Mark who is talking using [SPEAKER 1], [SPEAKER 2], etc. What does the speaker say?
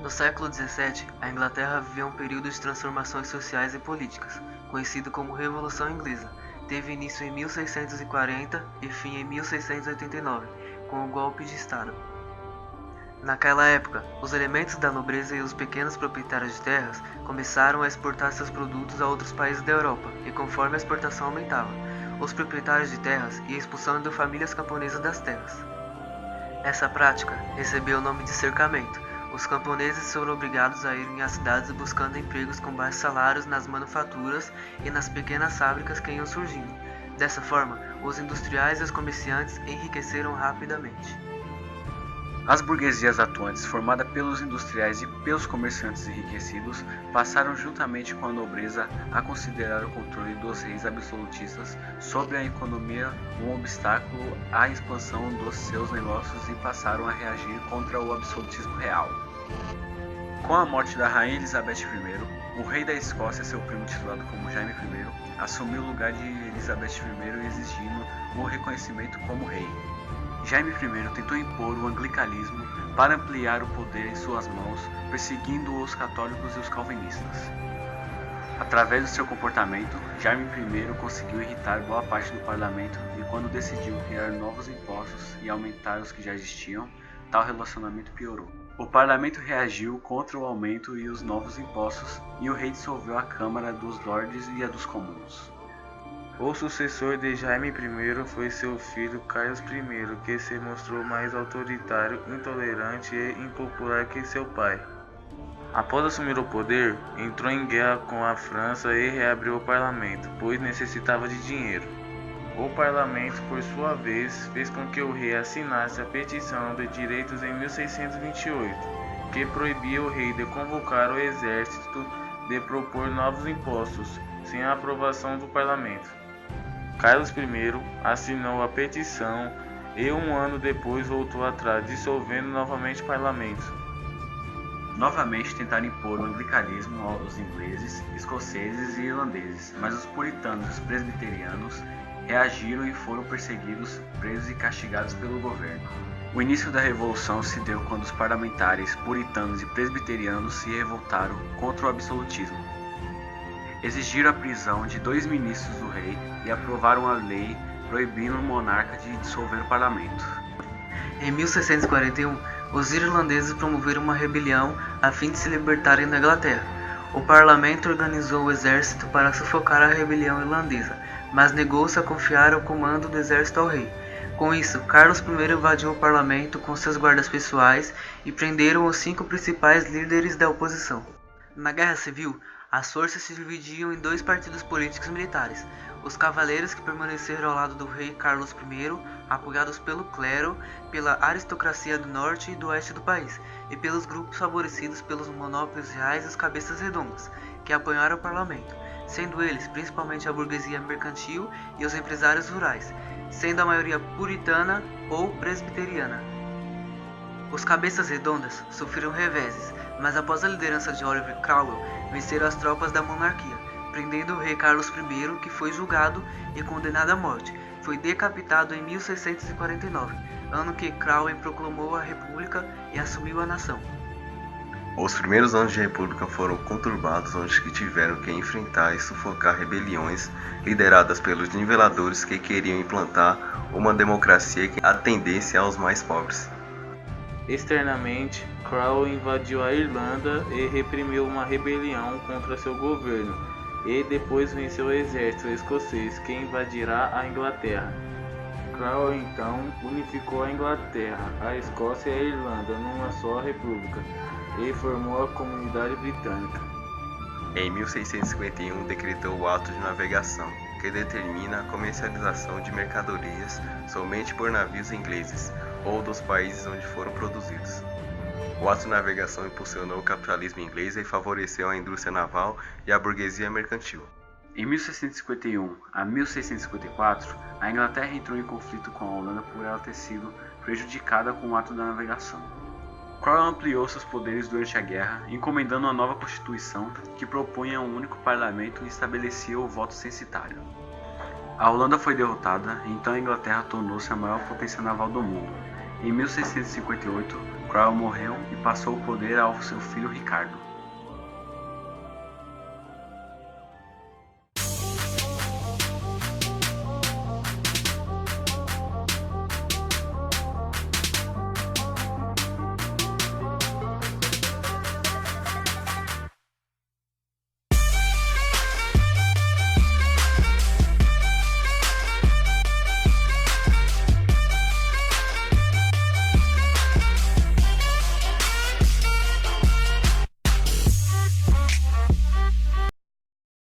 [SPEAKER 1] No século XVII, a Inglaterra viveu um período de transformações sociais e políticas, conhecido como Revolução Inglesa. Teve início em 1640 e fim em 1689, com o golpe de Estado. Naquela época, os elementos da nobreza e os pequenos proprietários de terras começaram a exportar seus produtos a outros países da Europa, e conforme a exportação aumentava, os proprietários de terras iam expulsando famílias camponesas das terras. Essa prática recebeu o nome de cercamento. Os camponeses foram obrigados a irem às cidades buscando empregos com baixos salários nas manufaturas e nas pequenas fábricas que iam surgindo. Dessa forma, os industriais e os comerciantes enriqueceram rapidamente.
[SPEAKER 2] As burguesias atuantes, formada pelos industriais e pelos comerciantes enriquecidos, passaram juntamente com a nobreza a considerar o controle dos reis absolutistas sobre a economia um obstáculo à expansão dos seus negócios e passaram a reagir contra o absolutismo real. Com a morte da rainha Elizabeth I, o rei da Escócia, seu primo titulado como Jaime I, assumiu o lugar de Elizabeth I exigindo o reconhecimento como rei. Jaime I tentou impor o anglicanismo para ampliar o poder em suas mãos, perseguindo os católicos e os calvinistas. Através do seu comportamento, Jaime I conseguiu irritar boa parte do parlamento e quando decidiu criar novos impostos e aumentar os que já existiam, tal relacionamento piorou. O parlamento reagiu contra o aumento e os novos impostos e o rei dissolveu a Câmara dos Lordes e a dos Comuns.
[SPEAKER 3] O sucessor de Jaime I foi seu filho Carlos I, que se mostrou mais autoritário, intolerante e impopular que seu pai. Após assumir o poder, entrou em guerra com a França e reabriu o parlamento, pois necessitava de dinheiro. O parlamento, por sua vez, fez com que o rei assinasse a Petição de Direitos em 1628, que proibia o rei de convocar o exército de propor novos impostos, sem a aprovação do parlamento. Carlos I assinou a petição e um ano depois voltou atrás, dissolvendo novamente o parlamento.
[SPEAKER 2] Novamente tentaram impor o anglicanismo aos ingleses, escoceses e irlandeses, mas os puritanos e os presbiterianos reagiram e foram perseguidos, presos e castigados pelo governo. O início da revolução se deu quando os parlamentares puritanos e presbiterianos se revoltaram contra o absolutismo. Exigiram a prisão de 2 ministros do rei e aprovaram a lei proibindo o monarca de dissolver o parlamento.
[SPEAKER 1] Em 1641, os irlandeses promoveram uma rebelião a fim de se libertarem da Inglaterra. O parlamento organizou o exército para sufocar a rebelião irlandesa, mas negou-se a confiar o comando do exército ao rei. Com isso, Carlos I invadiu o parlamento com seus guardas pessoais e prenderam os 5 principais líderes da oposição. Na Guerra Civil, as forças se dividiam em 2 partidos políticos militares: os cavaleiros, que permaneceram ao lado do rei Carlos I, apoiados pelo clero, pela aristocracia do norte e do oeste do país, e pelos grupos favorecidos pelos monopólios reais e os cabeças redondas, que apoiaram o parlamento, sendo eles principalmente a burguesia mercantil e os empresários rurais, sendo a maioria puritana ou presbiteriana. Os cabeças redondas sofreram reveses, mas após a liderança de Oliver Cromwell, venceram as tropas da monarquia, prendendo o rei Carlos I, que foi julgado e condenado à morte. Foi decapitado em 1649, ano que Cromwell proclamou a República e assumiu a nação.
[SPEAKER 4] Os primeiros anos de república foram conturbados, onde tiveram que enfrentar e sufocar rebeliões lideradas pelos niveladores que queriam implantar uma democracia que atendesse aos mais pobres.
[SPEAKER 3] Externamente, Cromwell invadiu a Irlanda e reprimiu uma rebelião contra seu governo, e depois venceu o exército escocês, que invadirá a Inglaterra. Cromwell então unificou a Inglaterra, a Escócia e a Irlanda numa só república, e formou a Comunidade Britânica.
[SPEAKER 4] Em 1651 decretou o Ato de Navegação, que determina a comercialização de mercadorias somente por navios ingleses ou dos países onde foram produzidos. O Ato de Navegação impulsionou o capitalismo inglês e favoreceu a indústria naval e a burguesia mercantil.
[SPEAKER 2] Em 1651 a 1654, a Inglaterra entrou em conflito com a Holanda por ela ter sido prejudicada com o Ato da Navegação. Cromwell ampliou seus poderes durante a guerra, encomendando uma nova constituição que propunha um único parlamento e estabelecia o voto censitário. A Holanda foi derrotada, e então a Inglaterra tornou-se a maior potência naval do mundo. Em 1658, Cromwell morreu e passou o poder ao seu filho Ricardo.